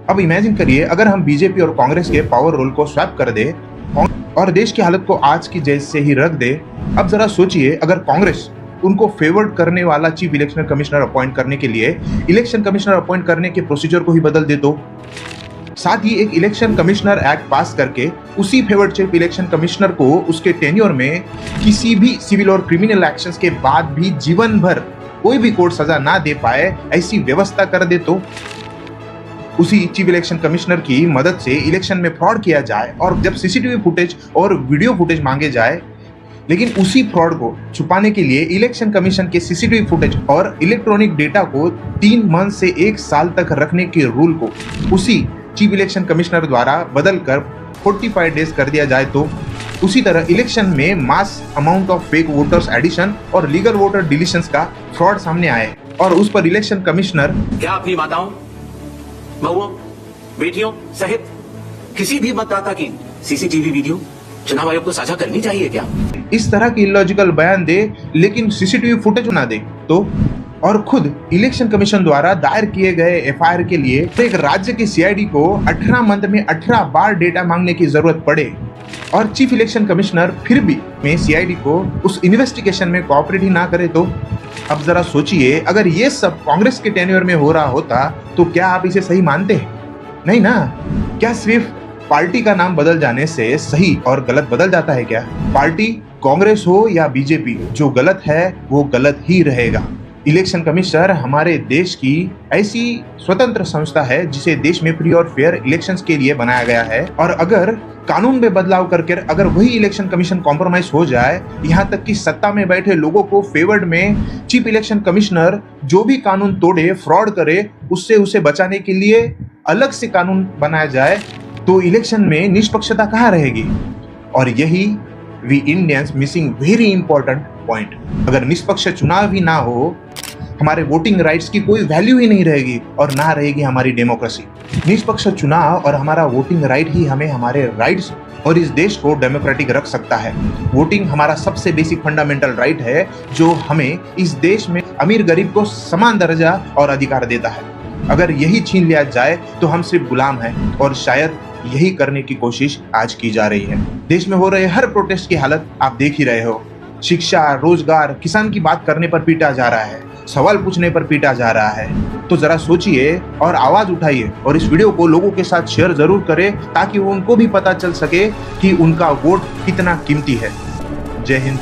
अब इमेजिन करिए अगर हम बीजेपी और कांग्रेस के पावर रोल को स्वैप कर दे और देश की हालत को आज की जैसे ही रख दे। अब जरा सोचिए अगर कांग्रेस उनको फेवर्ड करने वाला चीफ इलेक्शन कमिश्नर अपॉइंट करने के लिए इलेक्शन कमिश्नर अपॉइंट करने के प्रोसीजर को ही बदल दे तो, साथ ही एक इलेक्शन कमिश्नर एक्ट पास करके उसी फेवर्ड चीफ इलेक्शन कमिश्नर को उसके टेन्योर में किसी भी सिविल और क्रिमिनल एक्शंस के बाद भी जीवन भर कोई भी कोर्ट सजा ना दे पाए ऐसी व्यवस्था कर दे तो, उसी चीफ इलेक्शन कमिश्नर की मदद से इलेक्शन में फ्रॉड किया जाए और जब सीसीटीवी फुटेज और वीडियो फुटेज मांगे जाए, लेकिन उसी फ्रॉड को छुपाने के लिए इलेक्शन कमीशन के सीसीटीवी फुटेज और इलेक्ट्रॉनिक डेटा को 3 मंथ से 1 साल तक रखने के रूल को उसी चीफ इलेक्शन कमिश्नर द्वारा बदलकर 45 डेज कर दिया जाए तो, उसी तरह इलेक्शन में mass amount of fake voters addition और लीगल वोटर डिलीशंस का फ्रॉड सामने आए और उस पर इलेक्शन कमिश्नर क्या अपनी माताओं, बहुओं, बेटियों सहित किसी भी मतदाता की सीसीटीवी वीडियो चुनाव आयोग को साझा करनी चाहिए क्या? इस तरह की इलॉजिकल बयान दे लेकिन सीसीटीवी फुटेज ना दे तो, और खुद इलेक्शन कमीशन द्वारा दायर किए गए एफआईआर के लिए एक राज्य के सीआईडी को 18 मंथ में 18 बार डेटा मांगने की जरूरत पड़े और चीफ इलेक्शन कमिश्नर फिर भी में सीआईडी को उस इन्वेस्टिगेशन में कोऑपरेट ही ना करे तो। अब जरा सोचिए अगर ये सब कांग्रेस के टेन्योर में हो रहा होता तो क्या आप इसे सही मानते हैं? नहीं ना। क्या सिर्फ पार्टी का नाम बदल जाने से सही और गलत बदल जाता है क्या? पार्टी कांग्रेस हो या बीजेपी, जो गलत है वो गलत ही रहेगा। इलेक्शन कमिश्नर हमारे देश की ऐसी स्वतंत्र संस्था है जिसे देश में फ्री और फेयर इलेक्शंस के लिए बनाया गया है और अगर कानून में बदलाव करके अगर वही इलेक्शन कमीशन कॉम्प्रोमाइज हो जाए, यहाँ तक कि सत्ता में बैठे लोगों को फेवर्ड में चीफ इलेक्शन कमिश्नर जो भी कानून तोड़े, फ्रॉड करे, उससे उसे बचाने के लिए अलग से कानून बनाया जाए, तो इलेक्शन में निष्पक्षता कहाँ रहेगी? और यही we Indians missing very important point. अगर निष्पक्ष चुनाव ही ना हो, हमारे वोटिंग राइट्स की कोई वैल्यू ही नहीं रहेगी और ना रहेगी हमारी डेमोक्रेसी। निष्पक्ष चुनाव और हमारा वोटिंग राइट ही हमें हमारे राइट्स और इस देश को डेमोक्रेटिक रख सकता है। वोटिंग हमारा सबसे बेसिक फंडामेंटल राइट है जो हमें इस देश में अमीर गरीब को समान दर्जा और अधिकार देता है। अगर यही छीन लिया जाए तो हम सिर्फ गुलाम हैं और शायद यही करने की कोशिश आज की जा रही है। देश में हो रहे हर प्रोटेस्ट की हालत आप देख ही रहे हो। शिक्षा, रोजगार, किसान की बात करने पर पीटा जा रहा है, सवाल पूछने पर पीटा जा रहा है। तो जरा सोचिए और आवाज उठाइए और इस वीडियो को लोगों के साथ शेयर जरूर करें ताकि उनको भी पता चल सके कि उनका वोट कितना कीमती है। जय हिंद।